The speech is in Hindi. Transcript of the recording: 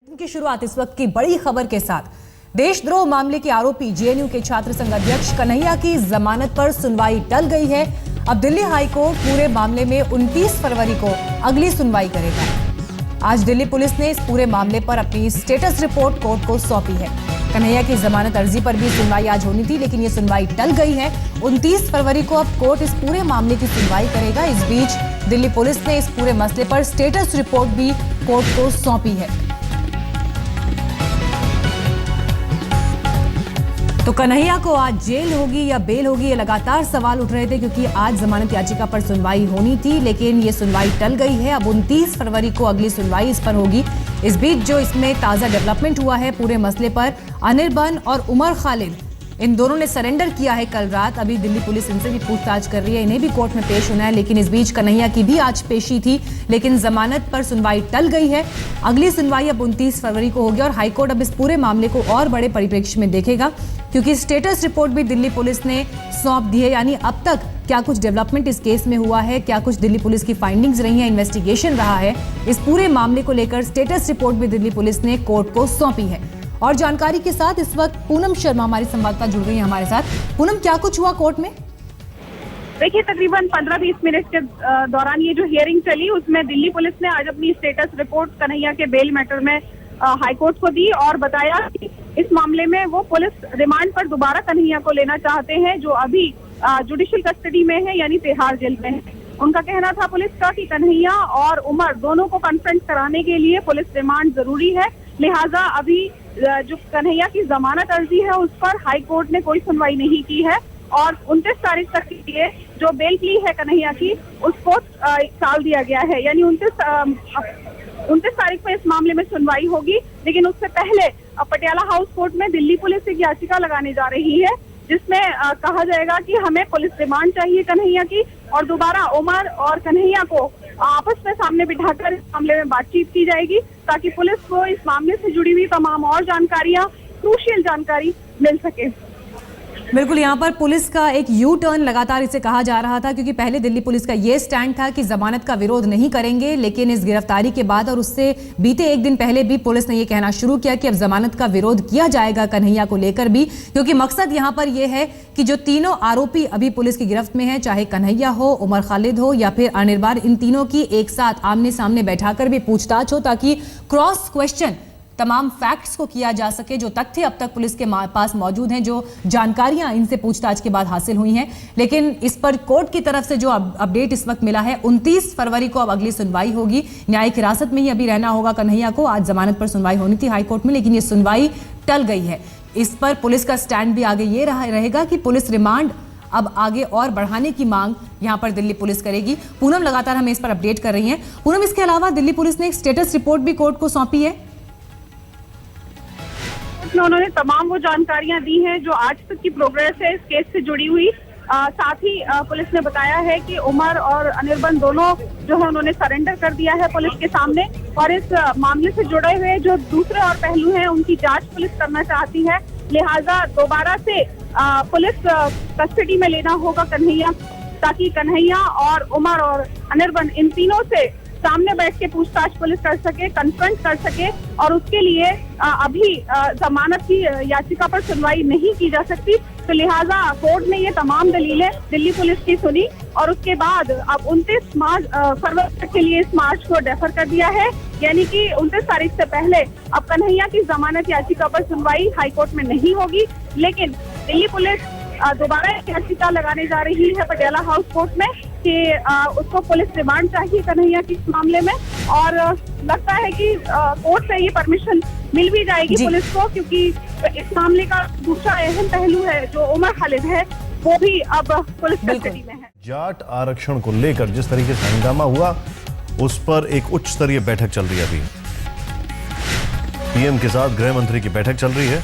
की शुरुआत इस वक्त की बड़ी खबर के साथ। देशद्रोह मामले के आरोपी जेएनयू के छात्र संघ अध्यक्ष कन्हैया की जमानत पर सुनवाई टल गई है। अब दिल्ली हाईकोर्ट पूरे मामले में 29 फरवरी को अगली सुनवाई करेगा। आज दिल्ली पुलिस ने इस पूरे मामले पर अपनी स्टेटस रिपोर्ट कोर्ट को सौंपी है। कन्हैया की जमानत अर्जी पर भी सुनवाई आज होनी थी, लेकिन ये सुनवाई टल गई है। 29 फरवरी को अब कोर्ट इस पूरे मामले की सुनवाई करेगा। इस बीच दिल्ली पुलिस ने इस पूरे मसले पर स्टेटस रिपोर्ट भी कोर्ट को सौंपी है। तो कन्हैया को आज जेल होगी या बेल होगी, ये लगातार सवाल उठ रहे थे, क्योंकि आज जमानत याचिका पर सुनवाई होनी थी, लेकिन ये सुनवाई टल गई है। अब 29 फरवरी को अगली सुनवाई इस पर होगी। इस बीच जो इसमें ताजा डेवलपमेंट हुआ है पूरे मसले पर, अनिर्बन और उमर खालिद इन दोनों ने सरेंडर किया है कल रात। अभी दिल्ली पुलिस इनसे भी पूछताछ कर रही है, इन्हें भी कोर्ट में पेश होना है। लेकिन इस बीच कन्हैया की भी आज पेशी थी, लेकिन जमानत पर सुनवाई टल गई है। अगली सुनवाई अब 29 फरवरी को होगी और हाईकोर्ट अब इस पूरे मामले को और बड़े परिप्रेक्ष्य में देखेगा, क्योंकि स्टेटस रिपोर्ट भी दिल्ली पुलिस ने सौंप दी है। यानी अब तक क्या कुछ डेवलपमेंट इस केस में हुआ है, क्या कुछ दिल्ली पुलिस की फाइंडिंग्स रही हैं, इन्वेस्टिगेशन रहा है, इस पूरे मामले को लेकर स्टेटस रिपोर्ट भी दिल्ली पुलिस ने कोर्ट को सौंपी है। और जानकारी के साथ इस वक्त पूनम शर्मा हमारी संवाददाता जुड़ गई है हमारे साथ। पूनम, क्या कुछ हुआ कोर्ट में? देखिए, तकरीबन 15-20 मिनट के दौरान ये जो हियरिंग चली, उसमें दिल्ली पुलिस ने आज अपनी स्टेटस रिपोर्ट कन्हैया के बेल मैटर में हाईकोर्ट को दी और बताया कि इस मामले में वो पुलिस रिमांड पर दोबारा कन्हैया को लेना चाहते हैं, जो अभी जुडिशियल कस्टडी में है, यानी तिहाड़ जेल में है। उनका कहना था पुलिस का कि कन्हैया और उमर दोनों को कन्फ्रंट कराने के लिए पुलिस रिमांड जरूरी है। लिहाजा अभी जो कन्हैया की जमानत अर्जी है उस पर हाई कोर्ट ने कोई सुनवाई नहीं की है और 29 तारीख तक के लिए जो बेल प्ली है कन्हैया की उसको टाल दिया गया है। यानी 29 तारीख को इस मामले में सुनवाई होगी, लेकिन उससे पहले पटियाला हाउस कोर्ट में दिल्ली पुलिस एक याचिका लगाने जा रही है, जिसमें कहा जाएगा कि हमें पुलिस रिमांड चाहिए कन्हैया की और दोबारा उमर और कन्हैया को आपस में सामने बिठाकर इस मामले में बातचीत की जाएगी, ताकि पुलिस को इस मामले से जुड़ी हुई तमाम और जानकारियां, क्रूशियल जानकारी मिल सके। बिल्कुल, यहाँ पर पुलिस का एक यू टर्न लगातार इसे कहा जा रहा था, क्योंकि पहले दिल्ली पुलिस का ये स्टैंड था कि जमानत का विरोध नहीं करेंगे, लेकिन इस गिरफ्तारी के बाद और उससे बीते एक दिन पहले भी पुलिस ने ये कहना शुरू किया कि अब जमानत का विरोध किया जाएगा कन्हैया को लेकर भी, क्योंकि मकसद यहाँ पर यह है कि जो तीनों आरोपी अभी पुलिस की गिरफ्त में है, चाहे कन्हैया हो, उमर खालिद हो या फिर अनिर्बान, इन तीनों की एक साथ आमने सामने बैठाकर भी पूछताछ हो, ताकि क्रॉस क्वेश्चन तमाम फैक्ट्स को किया जा सके, जो तथ्य अब तक पुलिस के पास मौजूद हैं, जो जानकारियां इनसे पूछताछ के बाद हासिल हुई हैं। लेकिन इस पर कोर्ट की तरफ से जो अपडेट इस वक्त मिला है, 29 फरवरी को अब अगली सुनवाई होगी। न्यायिक हिरासत में ही अभी रहना होगा कन्हैया को। आज जमानत पर सुनवाई होनी थी हाईकोर्ट में, लेकिन ये सुनवाई टल गई है। इस पर पुलिस का स्टैंड भी आगे ये रहेगा कि पुलिस रिमांड अब आगे और बढ़ाने की मांग यहां पर दिल्ली पुलिस करेगी। पूनम लगातार हमें इस पर अपडेट कर रही हैं। पूनम, इसके अलावा दिल्ली पुलिस ने एक स्टेटस रिपोर्ट भी कोर्ट को सौंपी है। उन्होंने तमाम वो जानकारियां दी हैं जो आज तक की प्रोग्रेस है इस केस से जुड़ी हुई। साथ ही पुलिस ने बताया है कि उमर और अनिर्बन दोनों जो है उन्होंने सरेंडर कर दिया है पुलिस के सामने, और इस मामले से जुड़े हुए जो दूसरे और पहलू हैं उनकी जांच पुलिस करना चाहती है। लिहाजा दोबारा से पुलिस कस्टडी में लेना होगा कन्हैया, ताकि कन्हैया और उमर और अनिर्बन इन तीनों से सामने बैठ के पूछताछ पुलिस कर सके, कन्फ्रंट कर सके, और उसके लिए अभी जमानत की याचिका पर सुनवाई नहीं की जा सकती। तो लिहाजा कोर्ट ने ये तमाम दलीलें दिल्ली पुलिस की सुनी और उसके बाद अब 29 फरवरी तक के लिए इस मार्च को डेफर कर दिया है। यानी कि 29 तारीख से पहले अब कन्हैया की जमानत याचिका पर सुनवाई हाईकोर्ट में नहीं होगी, लेकिन दिल्ली पुलिस दोबारा एक याचिका लगाने जा रही है पटियाला हाउस कोर्ट में कि उसको पुलिस रिमांड चाहिए कन्हैया की इस मामले में, और लगता है कि कोर्ट से ये परमिशन मिल भी जाएगी पुलिस को, क्योंकि इस मामले का दूसरा अहम पहलू है जो उमर खालिद है, वो भी अब पुलिस कस्टडी में है। जाट आरक्षण को लेकर जिस तरीके से हंगामा हुआ, उस पर एक उच्च स्तरीय बैठक चल रही है। अभी पीएम के साथ गृह मंत्री की बैठक चल रही है।